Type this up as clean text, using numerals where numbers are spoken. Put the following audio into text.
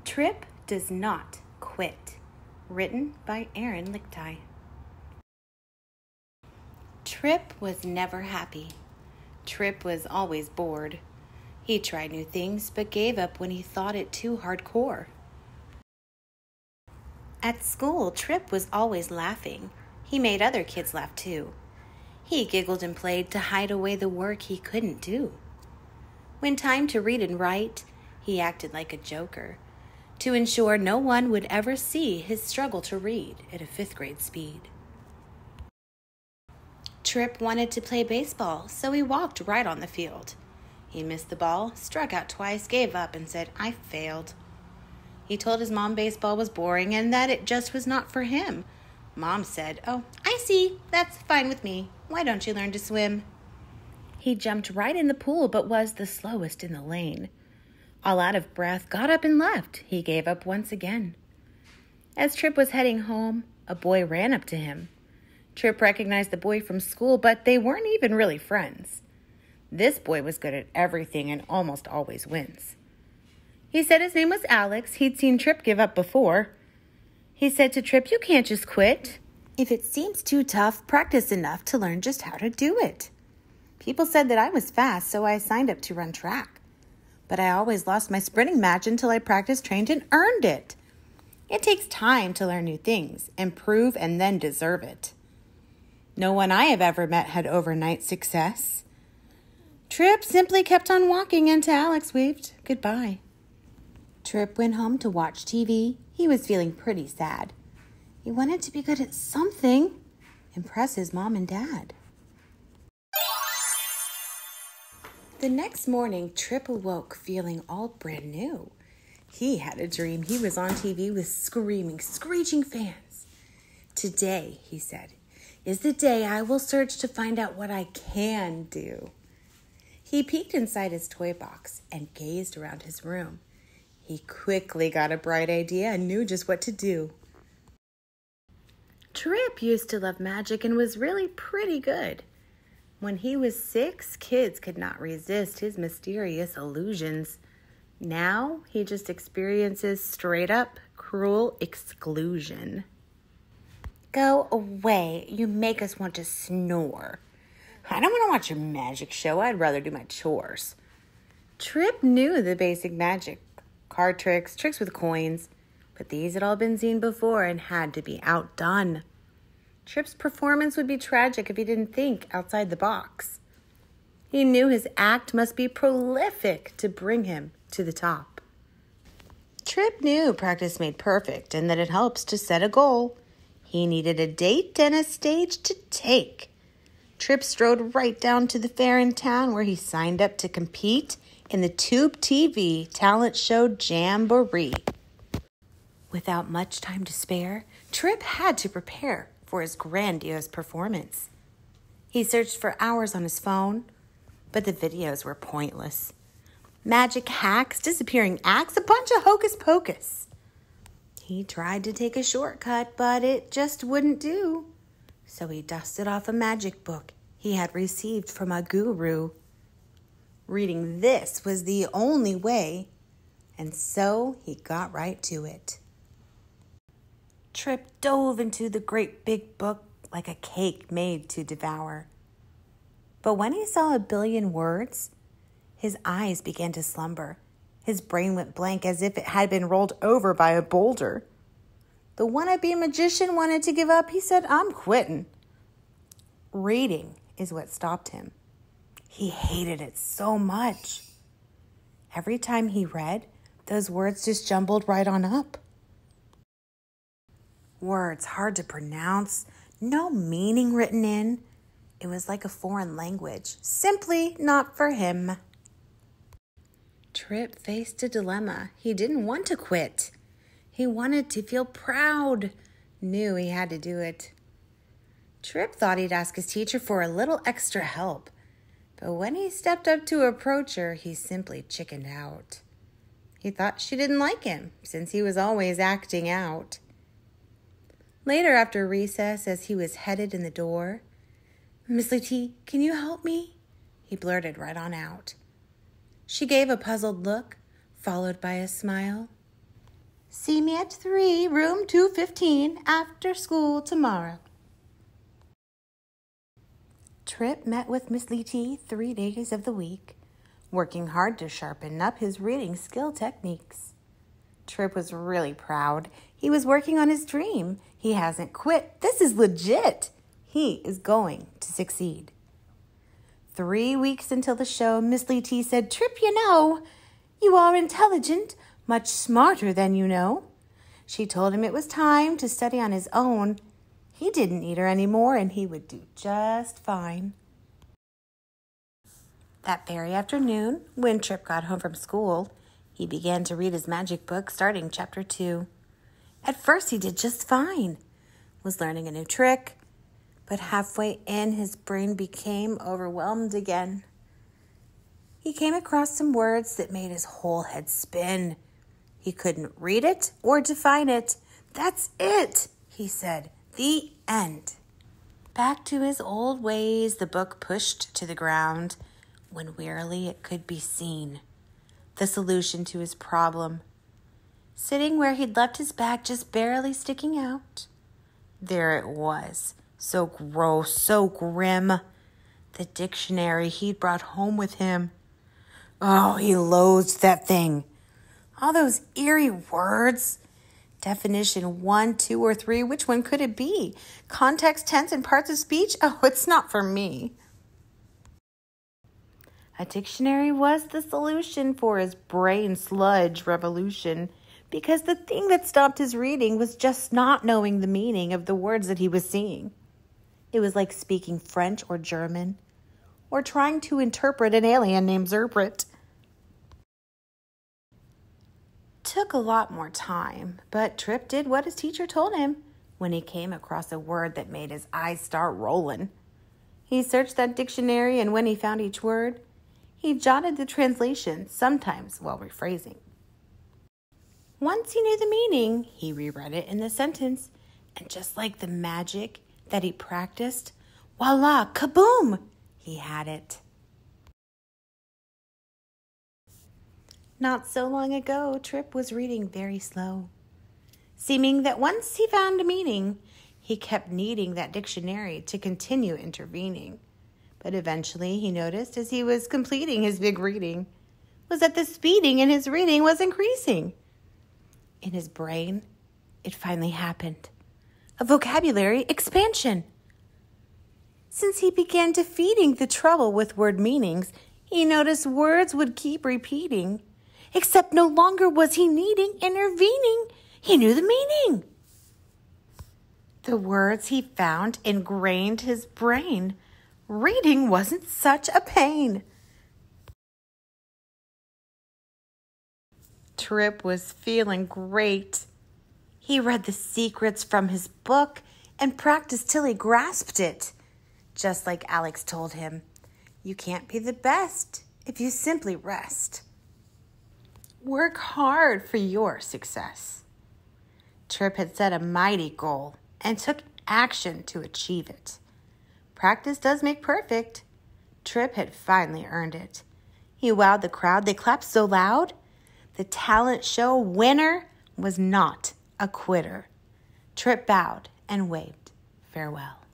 Tripp does not quit. Written by Aaron Lichtai. Tripp was never happy. Tripp was always bored. He tried new things but gave up when he thought it too hardcore. At school, Tripp was always laughing. He made other kids laugh too. He giggled and played to hide away the work he couldn't do. When time to read and write, he acted like a joker to ensure no one would ever see his struggle to read at a 5th grade speed. Tripp wanted to play baseball, so he walked right on the field. He missed the ball, struck out twice, gave up, and said, "I failed." He told his mom baseball was boring and that it just was not for him. Mom said, "Oh, I see. That's fine with me. Why don't you learn to swim?" He jumped right in the pool, but was the slowest in the lane. All out of breath, got up and left. He gave up once again. As Tripp was heading home, a boy ran up to him. Tripp recognized the boy from school, but they weren't even really friends. This boy was good at everything and almost always wins. He said his name was Alex. He'd seen Tripp give up before. He said to Tripp, "You can't just quit. If it seems too tough, practice enough to learn just how to do it. People said that I was fast, so I signed up to run track. But I always lost my sprinting match until I practiced, trained, and earned it. It takes time to learn new things, improve, and then deserve it. No one I have ever met had overnight success." Tripp simply kept on walking, and to Alex waved goodbye. Tripp went home to watch TV. He was feeling pretty sad. He wanted to be good at something, impress his mom and dad. The next morning, Tripp awoke feeling all brand new. He had a dream. He was on TV with screaming, screeching fans. "Today," he said, "is the day I will search to find out what I can do." He peeked inside his toy box and gazed around his room. He quickly got a bright idea and knew just what to do. Tripp used to love magic and was really pretty good. When he was 6, kids could not resist his mysterious illusions. Now he just experiences straight-up cruel exclusion. "Go away. You make us want to snore. I don't want to watch your magic show. I'd rather do my chores." Tripp knew the basic magic, card tricks, tricks with coins, but these had all been seen before and had to be outdone. Tripp's performance would be tragic if he didn't think outside the box. He knew his act must be prolific to bring him to the top. Tripp knew practice made perfect and that it helps to set a goal. He needed a date and a stage to take. Tripp strode right down to the fair in town where he signed up to compete in the Tube TV talent show Jamboree. Without much time to spare, Tripp had to prepare for his grandiose performance. He searched for hours on his phone, but the videos were pointless. Magic hacks, disappearing acts, a bunch of hocus pocus. He tried to take a shortcut, but it just wouldn't do. So he dusted off a magic book he had received from a guru. Reading this was the only way, and so he got right to it. Tripp dove into the great big book like a cake made to devour. But when he saw 1 billion words, his eyes began to slumber. His brain went blank as if it had been rolled over by a boulder. The wannabe magician wanted to give up. He said, "I'm quitting." Reading is what stopped him. He hated it so much. Every time he read, those words just jumbled right on up. Words hard to pronounce, no meaning written in. It was like a foreign language, simply not for him. Tripp faced a dilemma. He didn't want to quit. He wanted to feel proud, knew he had to do it. Tripp thought he'd ask his teacher for a little extra help, but when he stepped up to approach her, he simply chickened out. He thought she didn't like him, since he was always acting out. Later, after recess, as he was headed in the door, "Miss Letty, can you help me?" he blurted right on out. She gave a puzzled look, followed by a smile. See me at 3, room 215, after school tomorrow. Tripp met with Miss Leety 3 days of the week, working hard to sharpen up his reading skill techniques. Tripp was really proud. He was working on his dream. He hasn't quit. This is legit. He is going to succeed. 3 weeks until the show, Miss Leety said, "Tripp, you are intelligent, much smarter than you know." She told him it was time to study on his own. He didn't need her anymore, and he would do just fine. That very afternoon, when Tripp got home from school, he began to read his magic book, starting chapter 2. At first, he did just fine, was learning a new trick, but halfway in, his brain became overwhelmed again. He came across some words that made his whole head spin. He couldn't read it or define it. "That's it," he said. "The end." Back to his old ways, the book pushed to the ground when wearily it could be seen. The solution to his problem, sitting where he'd left his bag just barely sticking out. There it was, so gross, so grim. The dictionary he'd brought home with him. Oh, he loathed that thing. All those eerie words. Definition 1, 2, or 3, which one could it be? Context, tense, and parts of speech? Oh, it's not for me. A dictionary was the solution for his brain sludge revolution, because the thing that stopped his reading was just not knowing the meaning of the words that he was seeing. It was like speaking French or German, or trying to interpret an alien named Zerbrit. Took a lot more time, but Tripp did what his teacher told him when he came across a word that made his eyes start rolling. He searched that dictionary, and when he found each word, he jotted the translation, sometimes while rephrasing. Once he knew the meaning, he reread it in the sentence, and just like the magic that he practiced, voila, kaboom, he had it. Not so long ago, Tripp was reading very slow, seeming that once he found a meaning, he kept needing that dictionary to continue intervening. But eventually he noticed, as he was completing his big reading, was that the speeding in his reading was increasing. In his brain, it finally happened. A vocabulary expansion. Since he began defeating the trouble with word meanings, he noticed words would keep repeating. Except no longer was he needing intervening. He knew the meaning. The words he found ingrained his brain. Reading wasn't such a pain. Tripp was feeling great. He read the secrets from his book and practiced till he grasped it. Just like Alex told him, you can't be the best if you simply rest. Work hard for your success. Tripp had set a mighty goal and took action to achieve it. Practice does make perfect. Tripp had finally earned it. He wowed the crowd. They clapped so loud. The talent show winner was not a quitter. Tripp bowed and waved farewell.